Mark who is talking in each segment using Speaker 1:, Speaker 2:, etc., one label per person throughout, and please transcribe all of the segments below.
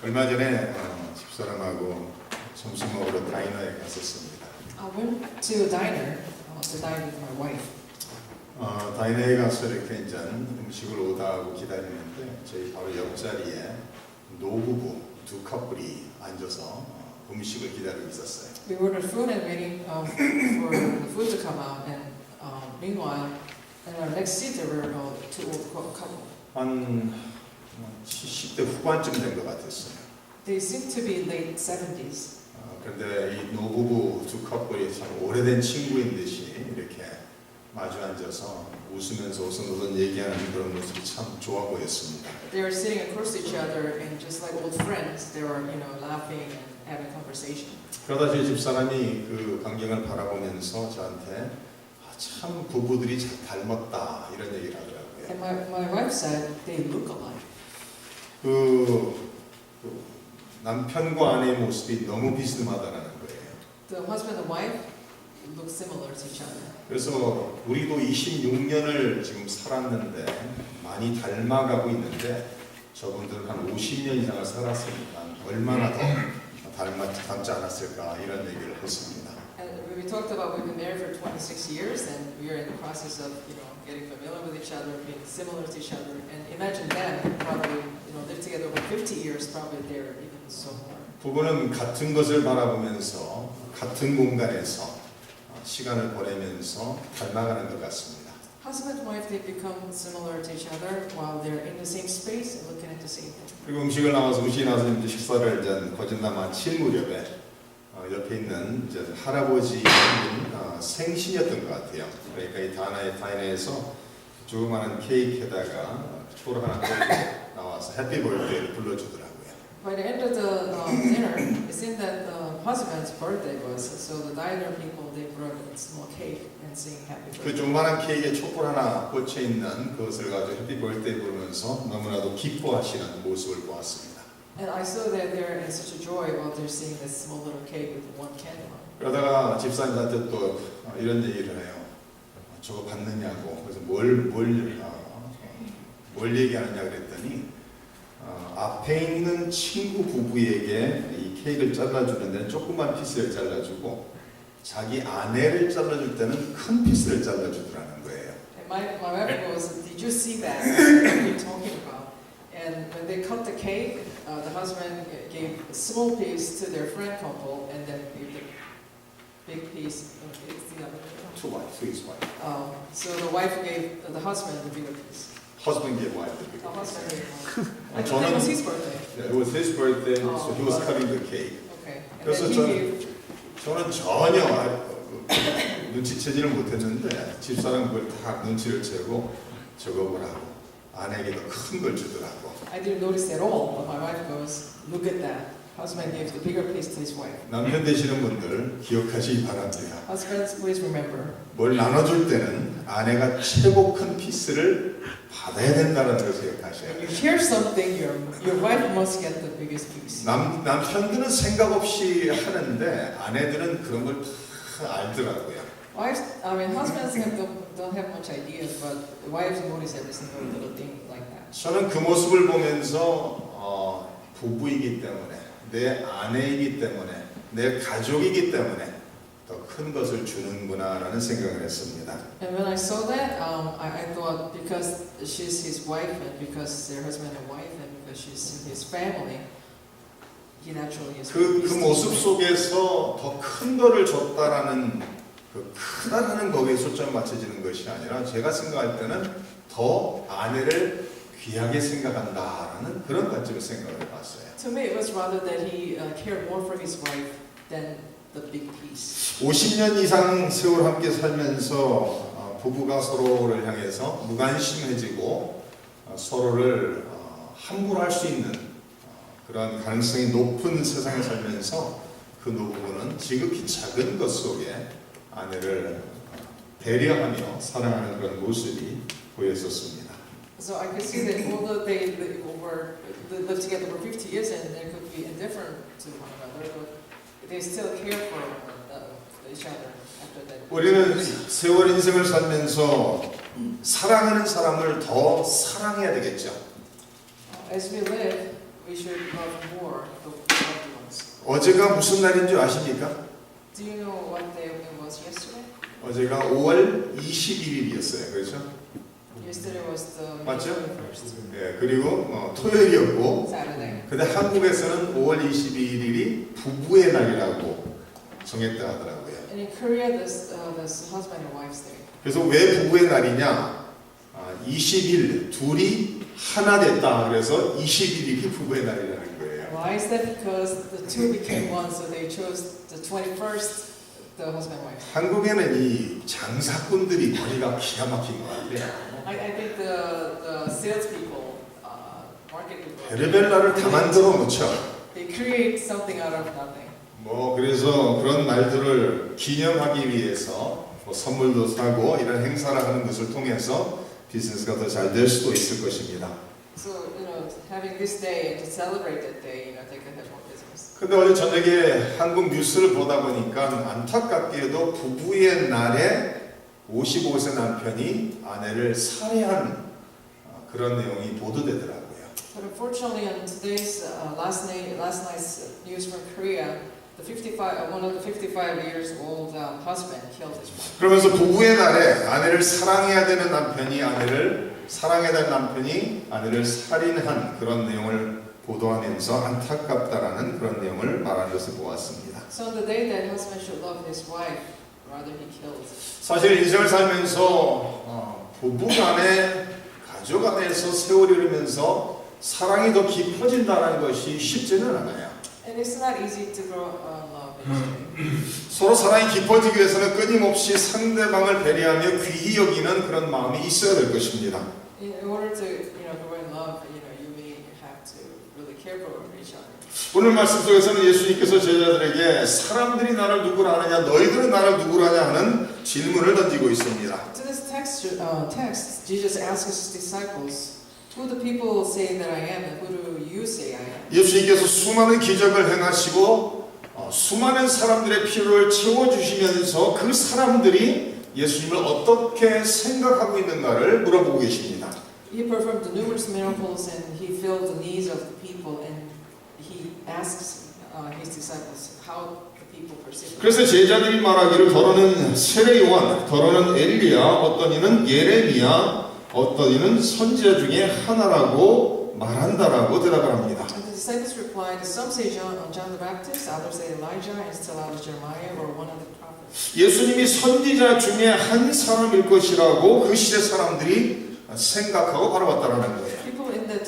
Speaker 1: 얼마 전에 집사람하고 점심 먹으러 다이너에 갔었습니다.
Speaker 2: I went to a diner to dine with my wife.
Speaker 1: 다이너에 가서 이렇게 이제 음식을 오다하고 기다리는데 저희 바로 옆자리에 노부부 두 커플이 앉아서 음식을 기다리고 있었어요.
Speaker 2: We ordered food and waiting for the food to come out, and meanwhile, in our next seat there were two old couple.
Speaker 1: 한 70대 후반쯤 된 것 같았어요.
Speaker 2: They seemed to be late 70s.
Speaker 1: 그런데 이 노부부 두 커플이 참 오래된 친구인 듯이 이렇게 마주 앉아서 웃으면서 오손오손 얘기하는 그런 모습이 참 좋아 보였습니다.
Speaker 2: They were sitting across each other, and just like old friends, they were, laughing and having conversation.
Speaker 1: 그러다 저희 집사람이 그 광경을 바라보면서 저한테 참 부부들이 잘 닮았다 이런 얘기를 하더라고요.
Speaker 2: And my wife said they look alike.
Speaker 1: 그 남편과 아내의 모습이 너무 비스듬하다는 거예요.
Speaker 2: The husband and wife look similar to each other.
Speaker 1: 그래서 우리도 26년을 지금 살았는데 많이 닮아가고 있는데 저분들은 한 50년 이상을 살았으니까 얼마나 더 닮지 않았을까 이런 얘기를 했습니다.
Speaker 2: And we talked about we've been married for 26 years, and we are in the process of getting familiar with each other, being similar to each other. And imagine them probably lived together over 50 years, probably they're even so more.
Speaker 1: 부부는 같은 것을 바라보면서 같은 공간에서 시간을 보내면서 닮아가는 것 같습니다.
Speaker 2: Husband and wife, they become similar to each other while they're in the same space and looking at the same thing.
Speaker 1: 그리고 음식이 나와서 이제 식사를 이제 거진다 마칠 무렵에 옆에 있는 이제 할아버지 생신이었던 것 같아요. 그러니까 이 다이너에서 조그마한 케이크에다가 초를 하나 꽂고 나와서 해피 벌데이를 불러주더라고요.
Speaker 2: By the end of the dinner, it seemed that the husband's birthday was, so the diner people, they brought a small cake and sang happy
Speaker 1: 그
Speaker 2: birthday.
Speaker 1: 조그마한 케이크에 촛불 하나 꽂혀 있는 그것을 가지고 해피 벌데이 부르면서 너무나도 기뻐하시는 모습을 보았습니다.
Speaker 2: And I saw that they're in such a joy while they're seeing this small little cake with one candle on.
Speaker 1: 그러다가 집사님한테 또 이런 얘기를 해요. 저거 받느냐고. 그래서 뭘 얘기하느냐 그랬더니 앞에 있는 친구 부부에게 이 케이크를 잘라주는 데는 조그만 피스를 잘라주고 자기 아내를 잘라줄 때는 큰 피스를 잘라주더라는 거예요.
Speaker 2: And my wife goes, did you see that? What are you talking about? And when they cut the cake, the husband gave a small piece to their friend couple, and then gave the big piece. It's the other way around.
Speaker 1: To his wife.
Speaker 2: So the wife gave the husband the bigger piece.
Speaker 1: Husband gave wife the big
Speaker 2: The
Speaker 1: piece.
Speaker 2: husband gave one. I
Speaker 1: 저는
Speaker 2: think it was his birthday.
Speaker 1: It was his birthday, so he was cutting the cake.
Speaker 2: Okay. And
Speaker 1: 그래서
Speaker 2: then he gave.
Speaker 1: 저는 전혀 눈치채지를 못했는데 집사람 그걸 다 눈치를 채고 저거 보라고 아내에게 더 큰 걸 주더라고.
Speaker 2: I didn't notice at all, but my wife goes, look at that. Husband gave the bigger piece to his wife.
Speaker 1: 남편 되시는 분들 기억하시기 바랍니다.
Speaker 2: Husbands, please remember.
Speaker 1: 뭘 나눠줄 때는 아내가 최고 큰 피스를 받아야 된다는 걸 기억하셔야
Speaker 2: When
Speaker 1: 돼요.
Speaker 2: you share something, your wife must get the biggest piece.
Speaker 1: 남편들은 생각 없이 하는데 아내들은 그런 걸 다 알더라고요.
Speaker 2: Wives, husbands don't have much idea, but the wives notice every single little thing like that.
Speaker 1: 저는 그 모습을 보면서 부부이기 때문에 내 아내이기 때문에 내 가족이기 때문에 더 큰 것을 주는구나라는 생각을 했습니다.
Speaker 2: And when I saw that, I thought because she's his wife and because they're husband and wife and because she's his family, he naturally is.
Speaker 1: 그 모습 속에서 더 큰 거를 줬다라는 그 크다라는 거기에 초점을 맞춰지는 것이 아니라 제가 생각할 때는 더 아내를 귀하게 생각한다라는 그런 관점에서 생각을 해봤어요.
Speaker 2: To me, it was rather that he cared more for his wife than the big piece.
Speaker 1: 50년 이상 세월 함께 살면서 부부가 서로를 향해서 무관심해지고 서로를 함부로 할 수 있는 그런 가능성이 높은 세상에 살면서 그 노부부는 지극히 작은 것 속에 아내를 배려하며 사랑하는 그런 모습이 보였었습니다.
Speaker 2: So I could see that although they lived together for 50 years and they could be indifferent to one another, but they still care for each other after that.
Speaker 1: 우리는 세월 인생을 살면서 사랑하는 사람을 더 사랑해야 되겠죠.
Speaker 2: As we live, we should love more the loved ones.
Speaker 1: 어제가 무슨 날인 줄 아십니까?
Speaker 2: Do you know what day it was yesterday?
Speaker 1: 어제가 5월 21일이었어요. 그렇죠?
Speaker 2: Yesterday was the
Speaker 1: 맞죠?
Speaker 2: 21st,
Speaker 1: 네, 그리고 토요일이었고
Speaker 2: Saturday.
Speaker 1: 근데 한국에서는 5월 22일이 부부의 날이라고 정했다 하더라고요.
Speaker 2: And in Korea, this husband and wife's day.
Speaker 1: 그래서 왜 부부의 날이냐? 20일 둘이 하나 됐다. 그래서 21일이 부부의 날이라는 거예요.
Speaker 2: Why is that? Because the two became one, so they chose the 21st, the husband and wife.
Speaker 1: 한국에는 이 장사꾼들이 머리가 기가 막힌 것 같아요.
Speaker 2: I think the salespeople, market people,
Speaker 1: 별의별 날을 다 만들어 놓죠.
Speaker 2: they create something out of nothing.
Speaker 1: 그래서 그런 날들을 기념하기 위해서 선물도 사고 이런 행사를 하는 것을 통해서 비즈니스가 더 잘 될 수도 있을 것입니다.
Speaker 2: So having this day to celebrate that day, they can have more business.
Speaker 1: 근데 어제 저녁에 한국 뉴스를 보다 보니까 안타깝게도 부부의 날에 55세 남편이 아내를 살해한 그런 내용이 보도되더라고요.
Speaker 2: But unfortunately, on today's last night's news from Korea, one of the 55 years old husband killed his wife.
Speaker 1: 그러면서 부부의 날에 아내를 사랑해야 되는 남편이 사랑해야 되는 남편이 아내를 살인한 그런 내용을 보도하면서 안타깝다라는 그런 내용을 말하는 것을 보았습니다.
Speaker 2: So on the day that husband should love his wife, rather he killed.
Speaker 1: 사실 인생을 살면서 부부 간에 가족 안에서 세월이 흐르면서 사랑이 더 깊어진다는 것이 쉽지는 않아요.
Speaker 2: And it's not easy to grow love in
Speaker 1: 서로 사랑이 깊어지기 위해서는 끊임없이 상대방을 배려하며 귀히 여기는 그런 마음이 있어야 될 것입니다.
Speaker 2: In order to grow in love, you may have to really care for each other.
Speaker 1: 오늘 말씀 속에서는 예수님께서 제자들에게 사람들이 나를 누구라 하느냐, 너희들은 나를 누구라 하냐 하는 질문을 던지고 있습니다.
Speaker 2: To this text, Jesus asks his disciples, "Who do people say that I am, and who do you say I am?"
Speaker 1: 예수님께서 수많은 기적을 행하시고 수많은 사람들의 필요를 채워주시면서 그 사람들이 예수님을 어떻게 생각하고 있는가를 물어보고 계십니다.
Speaker 2: He performed numerous miracles and he filled the needs of the people, and he asks his disciples how the people perceive him.
Speaker 1: 그래서 제자들이 말하기를 더러는 세례 요한, 더러는 엘리야, 어떤 이는 예레미야, 어떤 이는 선지자 중에 하나라고 말한다라고 대답을 합니다.
Speaker 2: And the disciples replied, "Some say John the Baptist, others say Elijah, and still others Jeremiah or one of the prophets."
Speaker 1: 예수님이 선지자 중에 한 사람일 것이라고 그 시대 사람들이 생각하고 바라봤다라는 거예요.
Speaker 2: People at the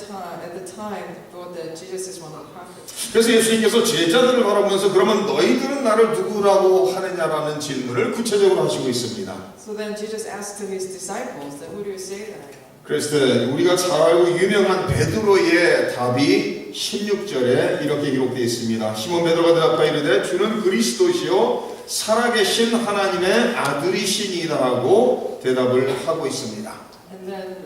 Speaker 2: time thought that Jesus is one of the prophets.
Speaker 1: 그래서 예수님께서 제자들을 바라보면서 그러면 너희들은 나를 누구라고 하느냐라는 질문을 구체적으로 하시고 있습니다.
Speaker 2: So then Jesus asked to his disciples, "Then who do you say that I am?"
Speaker 1: 그래서 우리가 잘 알고 유명한 베드로의 답이 16절에 이렇게 기록되어 있습니다. 시몬 베드로가 대답하여 이르되 주는 그리스도시요 살아계신 하나님의 아들이시니이다라고 대답을 하고 있습니다.
Speaker 2: And then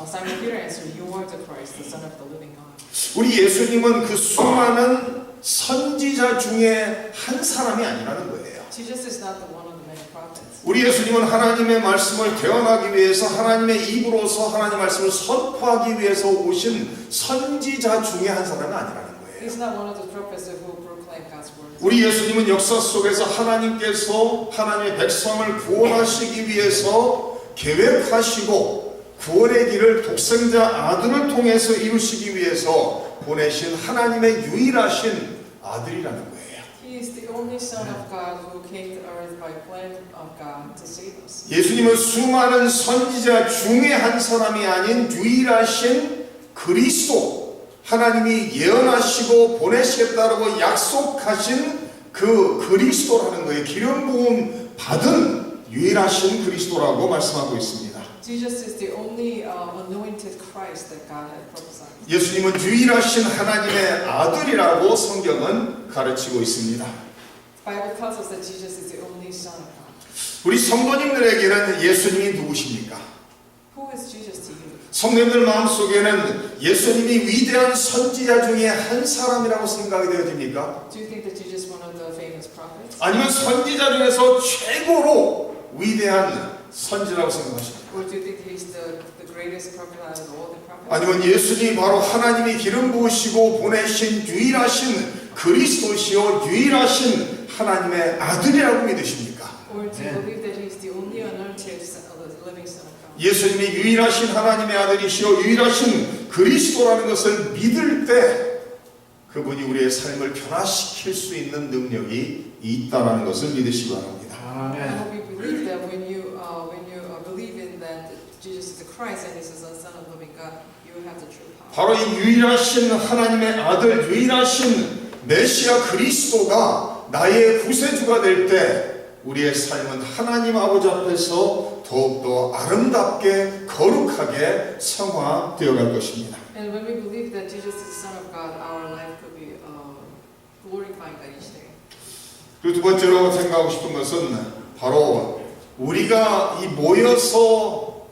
Speaker 2: Simon Peter answered, "You are the Christ, the Son of the living God."
Speaker 1: 우리 예수님은 그 수많은 선지자 중에 한 사람이 아니라는 거예요.
Speaker 2: Jesus is not the one of the many prophets.
Speaker 1: 우리 예수님은 하나님의 말씀을 대언하기 위해서 하나님의 입으로서 하나님의 말씀을 선포하기 위해서 오신 선지자 중에 한 사람이 아니라는 거예요.
Speaker 2: He's not one of the prophets who proclaim God's word.
Speaker 1: 우리 예수님은 역사 속에서 하나님께서 하나님의 백성을 구원하시기 위해서 계획하시고 구원의 길을 독생자 아들을 통해서 이루시기 위해서 보내신 하나님의 유일하신 아들이라는 거예요.
Speaker 2: He is the only Son of God who came to earth by plan of God to save us.
Speaker 1: 예수님은 수많은 선지자 중에 한 사람이 아닌 유일하신 그리스도, 하나님이 예언하시고 보내시겠다라고 약속하신 그 그리스도라는 거예요. 기름 부음 받은 유일하신 그리스도라고 말씀하고 있습니다.
Speaker 2: Jesus is the only anointed Christ that God had prophesied.
Speaker 1: 예수님은 유일하신 하나님의 아들이라고 성경은 가르치고 있습니다.
Speaker 2: The Bible tells us that Jesus is the only Son of God.
Speaker 1: 우리 성도님들에게는 예수님이 누구십니까?
Speaker 2: Who is Jesus to you?
Speaker 1: 성도님들 마음속에는 예수님이 위대한 선지자 중에 한 사람이라고 생각이 되어집니까?
Speaker 2: Do you think that Jesus is one of the famous prophets?
Speaker 1: 아니면 선지자 중에서 최고로 위대한 선지라고 생각하십니까?
Speaker 2: Or do you think he's the greatest prophet out of all the prophets?
Speaker 1: 아니면 예수님이 바로 하나님이 기름 부으시고 보내신 유일하신 그리스도시요 유일하신 하나님의 아들이라고 믿으십니까?
Speaker 2: Or do you believe that he's the only anointed living son of God?
Speaker 1: 예수님이 유일하신 하나님의 아들이시요 유일하신 그리스도라는 것을 믿을 때 그분이 우리의 삶을 변화시킬 수 있는 능력이 있다는 것을 믿으시기 바랍니다.
Speaker 2: And we believe that when you believe in that Jesus is the Christ and He is the Son of the living God, you have the true power.
Speaker 1: 바로 이 유일하신 하나님의 아들, 유일하신 메시아 그리스도가 나의 구세주가 될 때 우리의 삶은 하나님 아버지 앞에서 더욱더 아름답게 거룩하게 성화되어 갈 것입니다.
Speaker 2: And when we believe that Jesus is the Son of God, our life could be glorifying God each day.
Speaker 1: 그리고 두 번째로 생각하고 싶은 것은 바로 우리가 이 모여서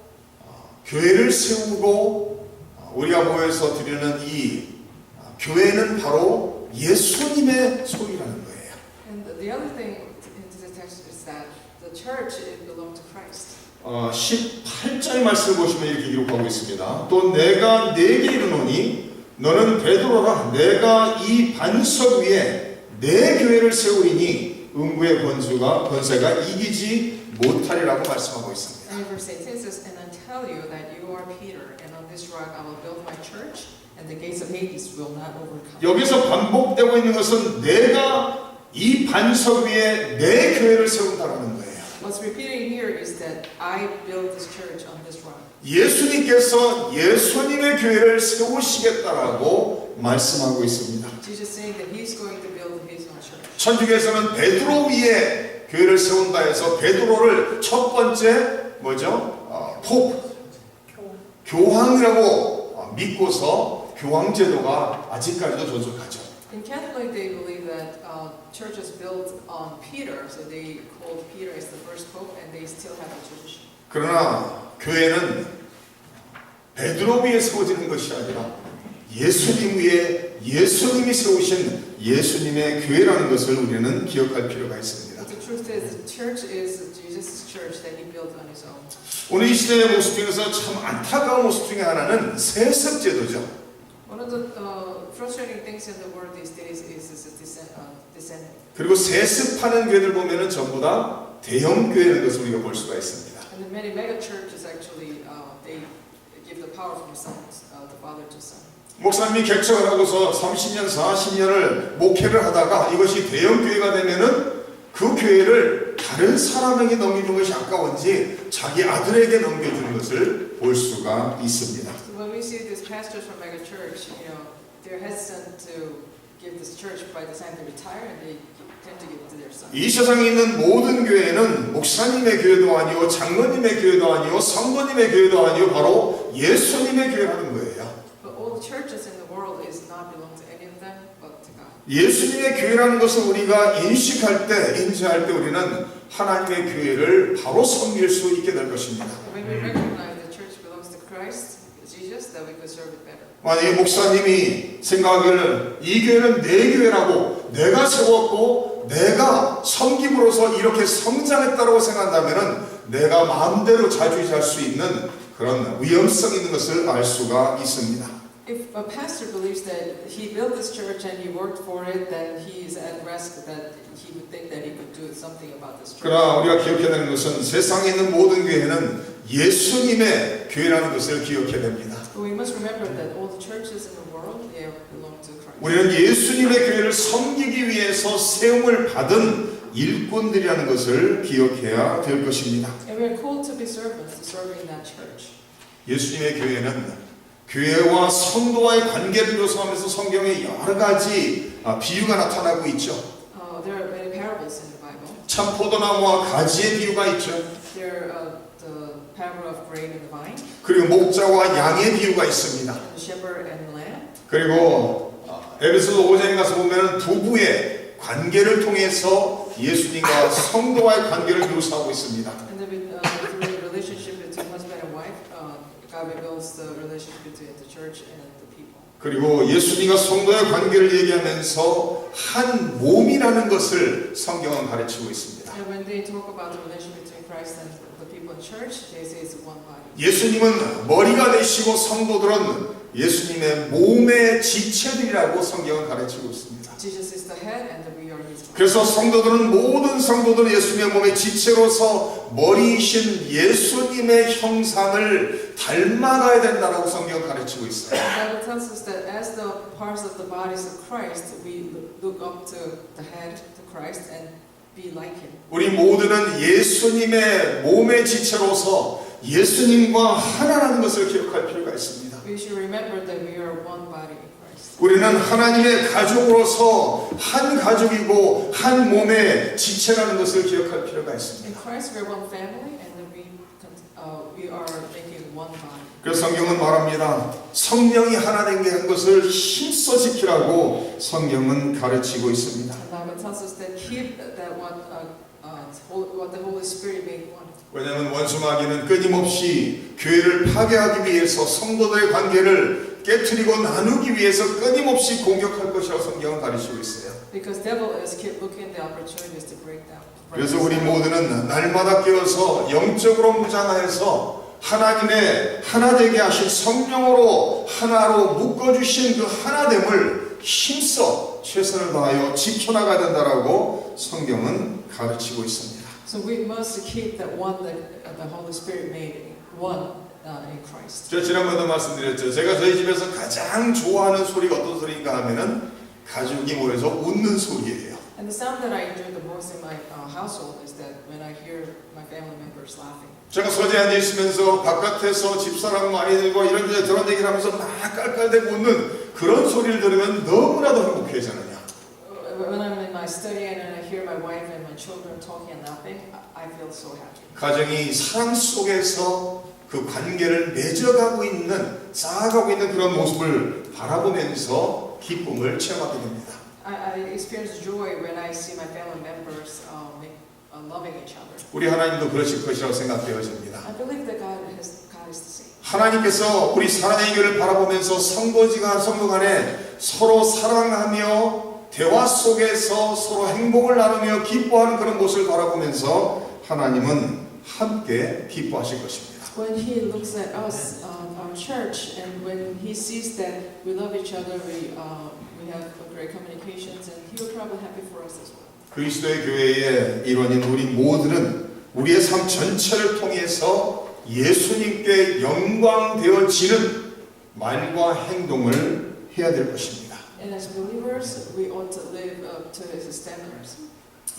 Speaker 1: 교회를 세우고 우리가 모여서 드리는 이 교회는 바로 예수님의 소유라는 거예요.
Speaker 2: And the other thing in the text is that the church belongs to Christ.
Speaker 1: 18절의 말씀을 보시면 이렇게 기록하고 있습니다. 또 내가 네게 이르노니 너는 베드로라 내가 이 반석 위에 내 교회를 세우리니 음부의 권세가 이기지 못하리라고 말씀하고 있습니다.
Speaker 2: And verse 18 says, And I tell you that you are Peter, and on this rock I will build my church, and the gates of Hades will not overcome.
Speaker 1: 여기서 반복되고 있는 것은 내가 이 반석 위에 내 교회를 세운다라는 거예요.
Speaker 2: What's repeating here is that I build this church on this rock.
Speaker 1: 예수님께서 예수님의 교회를 세우시겠다라고 말씀하고 있습니다.
Speaker 2: Jesus saying that He's going to build His own church.
Speaker 1: 천주교에서는 베드로 위에 교회를 세운다 해서 베드로를 첫 번째 뭐죠? 교황이라고 믿고서 교황제도가 아직까지도 존속하죠.
Speaker 2: In Catholic, they believe that church is built on Peter, so they called Peter as the first pope, and they still have a tradition.
Speaker 1: 그러나 교회는 베드로 위에 세워지는 것이 아니라 예수님 위에 예수님이 세우신 예수님의 교회라는 것을 우리는 기억할 필요가 있습니다.
Speaker 2: But the truth is, the church is Jesus' church that He built on His own.
Speaker 1: 오늘 이 시대의 모습 중에서 참 안타까운 모습 중에 하나는 세습제도죠.
Speaker 2: One of the frustrating things in the world these days is descending.
Speaker 1: 그리고 세습하는 교회들 보면은 전부 다 대형 교회라는 것을 우리가 볼 수가 있습니다.
Speaker 2: And the many mega churches actually they give the power from the father to son.
Speaker 1: 목사님이 개척을 하고서 30년, 40년을 목회를 하다가 이것이 대형 교회가 되면은 그 교회를 다른 사람에게 넘기는 것이 아까운지 자기 아들에게 넘겨주는 것을 볼 수가 있습니다.
Speaker 2: So when we see these pastors from mega church, they're hesitant to give this church by the time they retire, and they tend to give it to their son.
Speaker 1: 이 세상에 있는 모든 교회는 목사님의 교회도 아니요, 장로님의 교회도 아니요, 성도님의 교회도 아니요, 바로 예수님의 교회라는 거예요.
Speaker 2: But all the churches in the world is not belong to any of them, but to God.
Speaker 1: 예수님의 교회라는 것을 우리가 인식할 때, 인지할 때 우리는 하나님의 교회를 바로 섬길 수 있게 될 것입니다.
Speaker 2: When we recognize the church belongs to Christ, Jesus, that we could serve it better.
Speaker 1: 만약에 목사님이 생각하기를 이 교회는 내 교회라고 내가 세웠고 내가 섬김으로써 이렇게 성장했다고 생각한다면 내가 마음대로 자주할 수 있는 그런 위험성 있는 것을 알 수가 있습니다.
Speaker 2: If a pastor believes that he built this church and he worked for it, then he is at risk that he would think that he could do something about this church.
Speaker 1: 그러나 우리가 기억해야 되는 것은 세상에 있는 모든 교회는 예수님의 교회라는 것을 기억해야 됩니다.
Speaker 2: But we must remember that all the churches in the world, they belong to Christ.
Speaker 1: 우리는 예수님의 교회를 섬기기 위해서 세움을 받은 일꾼들이라는 것을 기억해야 될 것입니다.
Speaker 2: And we are called to be servants, to serve in that church.
Speaker 1: 예수님의 교회는 교회와 성도와의 관계를 묘사하면서 성경에 여러 가지 비유가 나타나고 있죠.
Speaker 2: There are many parables in the Bible.
Speaker 1: 참 포도나무와 가지의 비유가 있죠.
Speaker 2: There are the parable of grain and the vine,
Speaker 1: 그리고 목자와 양의 비유가 있습니다.
Speaker 2: and the shepherd and the lamb.
Speaker 1: 그리고 에베소서 5장에 가서 보면 부부의 관계를 통해서 예수님과 성도와의 관계를 묘사하고 있습니다.
Speaker 2: And through the relationship between husband and wife, God reveals the relationship between the church and the people.
Speaker 1: 그리고 예수님과 성도의 관계를 얘기하면서 한 몸이라는 것을 성경은 가르치고 있습니다.
Speaker 2: And when they talk about the relationship between Christ and the people believe one church, this is one body.
Speaker 1: 예수님은 머리가 되시고 성도들은 예수님의 몸의 지체들이라고 성경은 가르치고 있습니다.
Speaker 2: Jesus is the head and we are his body.
Speaker 1: 그래서 성도들은 모든 성도들은 예수님의 몸의 지체로서 머리이신 예수님의 형상을 닮아가야 된다라고 성경은 가르치고 있어요.
Speaker 2: The Bible tells us that as the parts of the bodies of Christ, we look up to the head, to Christ, and be like him.
Speaker 1: 우리 모두는 예수님의 몸의 지체로서 예수님과 하나라는 것을 기억할 필요가 있습니다.
Speaker 2: We should remember that we are one body in Christ.
Speaker 1: 우리는 하나님의 가족으로서 한 가족이고 한 몸의 지체라는 것을 기억할 필요가
Speaker 2: In
Speaker 1: 있습니다.
Speaker 2: Christ, we are one family, and we are making one body.
Speaker 1: 그래서 성경은 말합니다. 성령이 하나 된 게 한 것을 힘써 지키라고 성경은 가르치고 있습니다.
Speaker 2: The Bible tells us that keep that what the Holy Spirit made one.
Speaker 1: 왜냐하면 원수마귀는 끊임없이 교회를 파괴하기 위해서 성도들의 관계를 깨트리고 나누기 위해서 끊임없이 공격할 것이라고 성경은 가르치고 있어요.
Speaker 2: Because devil is keep looking at the opportunities to break down.
Speaker 1: 그래서 우리 모두는 날마다 깨어서 영적으로 무장하여서 하나님의 하나 되게 하신 성령으로 하나로 묶어주신 그 하나됨을 힘써 최선을 다하여 지켜나가야 된다라고 성경은 가르치고 있습니다.
Speaker 2: So we must keep that one that the Holy Spirit made one in Christ.
Speaker 1: 제가 지난번에도 말씀드렸죠. 제가 저희 집에서 가장 좋아하는 소리가 어떤 소리인가 하면은 가족이 모여서 웃는 소리예요.
Speaker 2: And the sound that I enjoy the most in my household is that when I hear my family members laughing.
Speaker 1: 제가 서재에 앉아 있으면서 바깥에서 집사람 많이 들고 이런 데 저런 얘기를 하면서 막 깔깔대고 웃는 그런 소리를 들으면 너무나도 행복해지느냐.
Speaker 2: When I'm in my study and I hear my wife and my children talking and laughing, I feel so happy.
Speaker 1: 가정이 사랑 속에서 그 관계를 맺어가고 있는, 쌓아가고 있는 그런 모습을 바라보면서 기쁨을 체험하게 됩니다.
Speaker 2: I experience joy when I see my family members loving each other.
Speaker 1: 우리 하나님도 그러실 것이라고 생각되어집니다.
Speaker 2: I believe that God is the same.
Speaker 1: 하나님께서 우리 사랑의 교회를 바라보면서 성도 간에 서로 사랑하며 대화 속에서 서로 행복을 나누며 기뻐하는 그런 모습을 바라보면서 하나님은 함께 기뻐하실 것입니다.
Speaker 2: When He looks at us, our church, and when He sees that we love each other, we have great communications, and He will probably happy for us as well.
Speaker 1: 그리스도의 교회의 일원인 우리 모두는 우리의 삶 전체를 통해서 예수님께 영광되어지는 말과 행동을 해야 될 것입니다.
Speaker 2: And as believers, we ought to live up to His standards.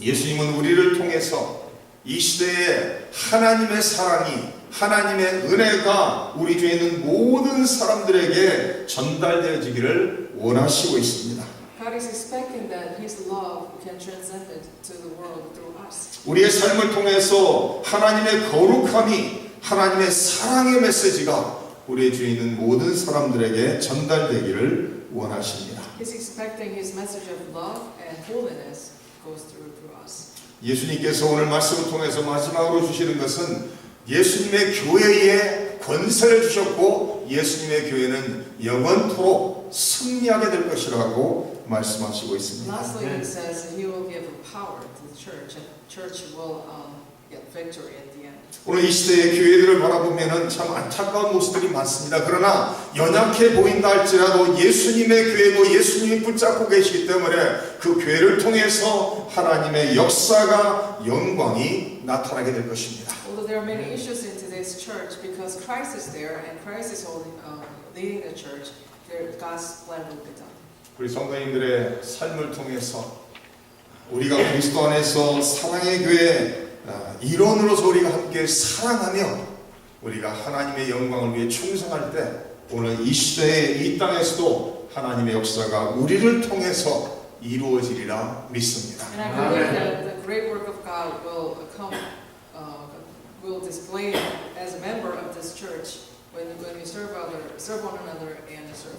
Speaker 1: 예수님은 우리를 통해서 이 시대에 하나님의 사랑이 하나님의 은혜가 우리 중에 있는 모든 사람들에게 전달되어지기를 원하시고 있습니다.
Speaker 2: God is expecting that His love can transcend it to the world through us.
Speaker 1: 우리의 삶을 통해서 하나님의 거룩함이 하나님의 사랑의 메시지가 우리 주에 있는 모든 사람들에게 전달되기를 원하십니다.
Speaker 2: He's expecting His message of love and holiness goes through us.
Speaker 1: 예수님께서 오늘 말씀을 통해서 마지막으로 주시는 것은 예수님의 교회에 권세를 주셨고 예수님의 교회는 영원토록 승리하게 될 것이라고 말씀하시고 있습니다.
Speaker 2: Lastly, it says He will give power to the church, and church will get victory at the end.
Speaker 1: 오늘 이 시대의 교회들을 바라보면 참 안타까운 모습들이 많습니다. 그러나 연약해 보인다 할지라도 예수님의 교회도 예수님이 붙잡고 계시기 때문에 그 교회를 통해서 하나님의 역사가 영광이 나타나게 될 것입니다.
Speaker 2: Although there are many issues in today's church, because Christ is there and Christ is leading the church, God's plan will be done.
Speaker 1: 우리 성도님들의 삶을 통해서 우리가 그리스도 안에서 사랑의 교회 일원으로서 우리가 함께 사랑하며 우리가 하나님의 영광을 위해 충성할 때 오늘 이 시대에 이 땅에서도 하나님의 역사가 우리를 통해서 이루어지리라 믿습니다.
Speaker 2: And I believe that the great work of God will display as a member of this church when we serve one another and serve